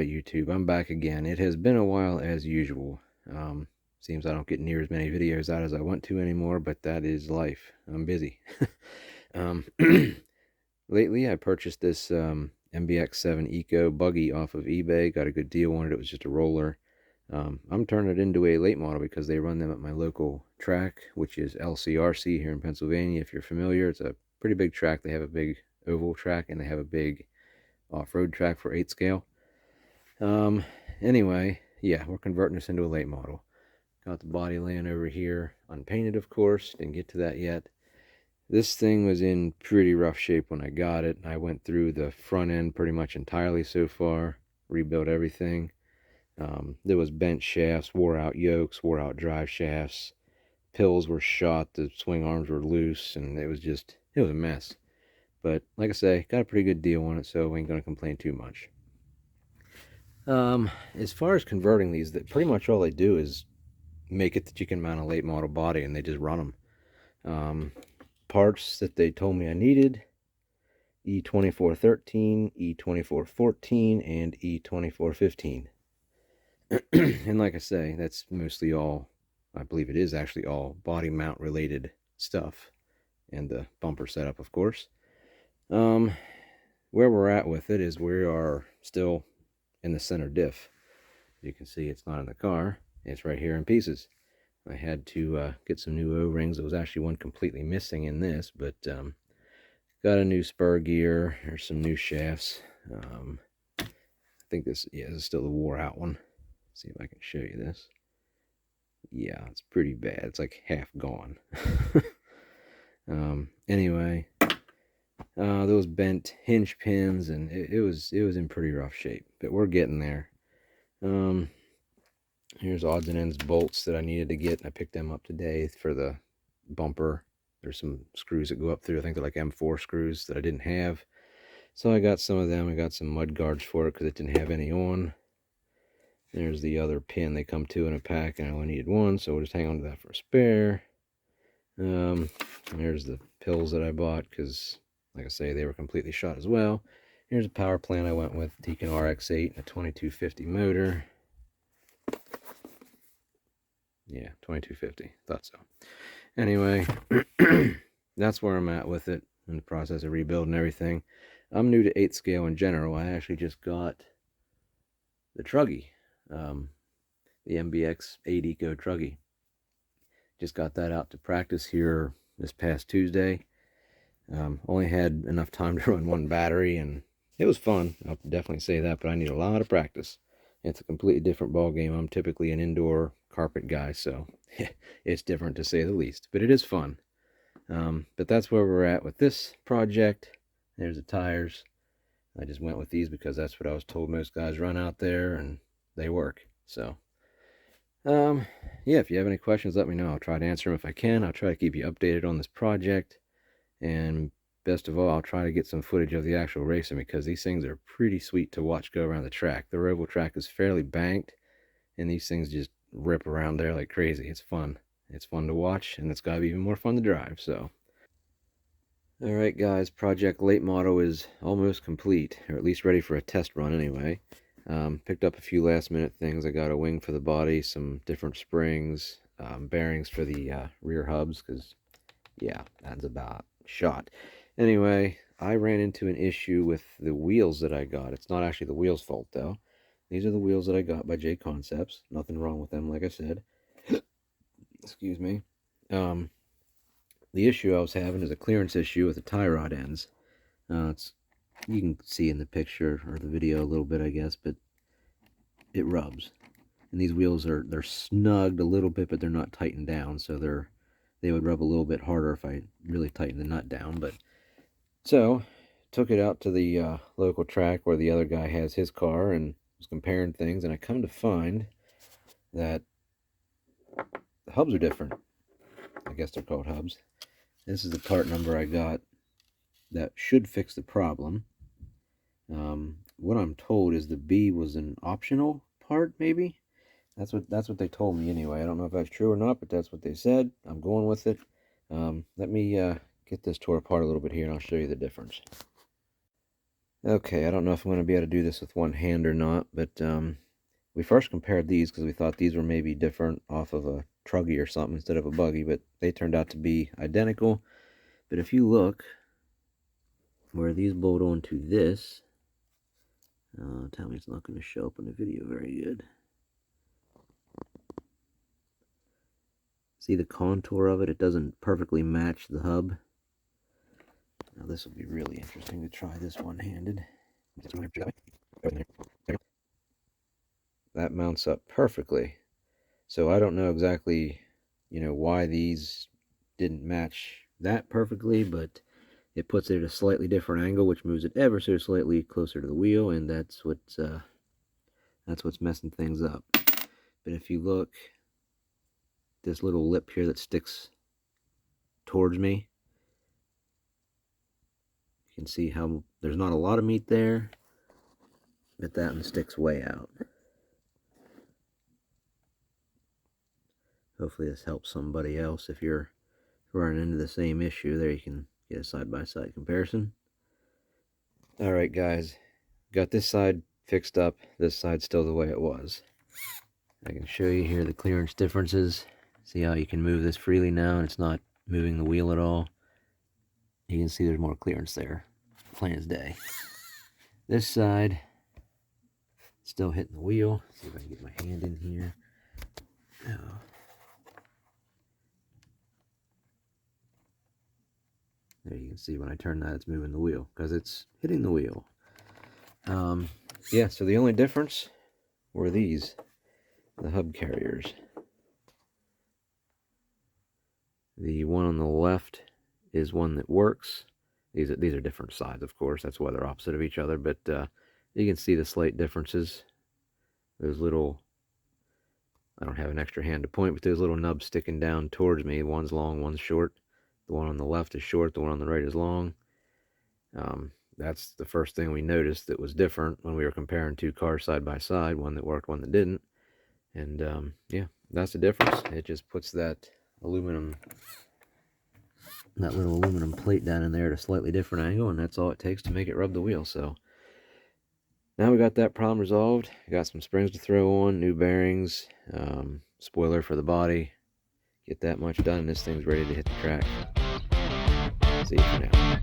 YouTube, I'm back again. It has been a while as usual. Seems I don't get near as many videos out as I want to anymore, but that is life. I'm busy. um, Lately, I purchased this MBX7 Eco buggy off of eBay. Got a good deal on it. It was just a roller. I'm turning it into a late model because they run them at my local track, which is LCRC here in Pennsylvania. If you're familiar, it's a pretty big track. They have a big oval track and they have a big off-road track for 8 scale. Anyway, yeah, we're converting this into a late model. Got the body laying over here, unpainted of course, didn't get to that yet. This thing was in pretty rough shape when I got it. I went through the front end pretty much entirely so far, rebuilt everything. There was bent shafts, wore out yokes, wore out drive shafts, pills were shot, the swing arms were loose, and it was a mess. But like I say, got a pretty good deal on it, so we ain't gonna complain too much. As far as converting these, that pretty much all they do is make it that you can mount a late model body, and they just run them. Parts that they told me I needed: E2413, E2414, and E2415. And like I say, that's mostly all, I believe it is actually all body mount related stuff, and the bumper setup, of course. Where we're at with it is we are still in the center diff. You can see it's not in the car, it's right here in pieces. I had to get some new O-rings. There was actually one completely missing in this, but got a new spur gear. There's some new shafts. I think this is still the wore out one. Let's see if I can show you this. Yeah, it's pretty bad. It's like half gone. Anyway, those bent hinge pins, and it was in pretty rough shape, but we're getting there. Here's odds and ends bolts that I needed to get. I picked them up today for the bumper. There's some screws that go up through. I think they're like M4 screws that I didn't have, so I got some of them. I got some mud guards for it because it didn't have any on. There's the other pin. They come two in a pack, and I only needed one, so we'll just hang on to that for a spare. There's the pills that I bought because, like I say, they were completely shot as well. Here's a power plant I went with, Deacon RX8 and a 2250 motor. Yeah, 2250, thought so. Anyway, that's where I'm at with it, in the process of rebuilding everything. I'm new to 8 scale in general. I actually just got the Truggy, the MBX8 Eco Truggy. Just got that out to practice here this past Tuesday. Only had enough time to run one battery, and it was fun. I'll definitely say that, but I need a lot of practice. It's a completely different ball game. I'm typically an indoor carpet guy, so it's different to say the least, but it is fun. But that's where we're at with this project. There's the tires. I just went with these because that's what I was told most guys run out there, and they work. So yeah, if you have any questions, let me know. I'll try to answer them if I can. I'll try to keep you updated on this project, and best of all, I'll try to get some footage of the actual racing, because these things are pretty sweet to watch go around the track. The oval track is fairly banked, and these things just rip around there like crazy. It's fun. It's fun to watch, and it's got to be even more fun to drive. So alright guys, project late model is almost complete, or at least ready for a test run anyway. Picked up a few last minute things. I got a wing for the body, some different springs, bearings for the rear hubs, because yeah, that's about shot. Anyway, I ran into an issue with the wheels that I got. It's not actually the wheels' fault though. These are the wheels that I got by J Concepts. Nothing wrong with them, like I said. Excuse me. The issue I was having is a clearance issue with the tie rod ends. You can see in the picture or the video a little bit, I guess, but it rubs. And these wheels they're snugged a little bit, but they're not tightened down, so they would rub a little bit harder if I really tightened the nut down. But so took it out to the local track where the other guy has his car, and was comparing things, and I come to find that the hubs are different. I guess they're called hubs. This is the part number I got that should fix the problem. What I'm told is the B was an optional part, maybe. That's what they told me anyway. I don't know if that's true or not, but that's what they said. I'm going with it. Let me get this tore apart a little bit here, and I'll show you the difference. Okay, I don't know if I'm going to be able to do this with one hand or not, but we first compared these because we thought these were maybe different off of a truggy or something instead of a buggy, but they turned out to be identical. But if you look where these bolt onto this, tell me it's not going to show up in the video very good. See the contour of it? It doesn't perfectly match the hub. Now this will be really interesting to try this one-handed. That mounts up perfectly. So I don't know exactly, why these didn't match that perfectly, but it puts it at a slightly different angle, which moves it ever so slightly closer to the wheel, and that's what's messing things up. But if you look, this little lip here that sticks towards me, you can see how there's not a lot of meat there, but that one sticks way out. Hopefully this helps somebody else. If you're running into the same issue, there you can get a side-by-side comparison. Alright guys, got this side fixed up, this side's still the way it was. I can show you here the clearance differences. See how you can move this freely now and it's not moving the wheel at all. You can see there's more clearance there, plain as day. This side, still hitting the wheel. See if I can get my hand in here. Oh. There you can see when I turn that, it's moving the wheel because it's hitting the wheel. Yeah, so the only difference were these, the hub carriers. The one on the left is one that works. These are different sides, of course. That's why they're opposite of each other. But you can see the slight differences. Those little, I don't have an extra hand to point, but those little nubs sticking down towards me. One's long, one's short. The one on the left is short. The one on the right is long. That's the first thing we noticed that was different when we were comparing two cars side by side, one that worked, one that didn't. And yeah, that's the difference. It just puts that little aluminum plate down in there at a slightly different angle, and that's all it takes to make it rub the wheel. So now we got that problem resolved. Got some springs to throw on, new bearings, spoiler for the body. Get that much done, this thing's ready to hit the track. See you for now.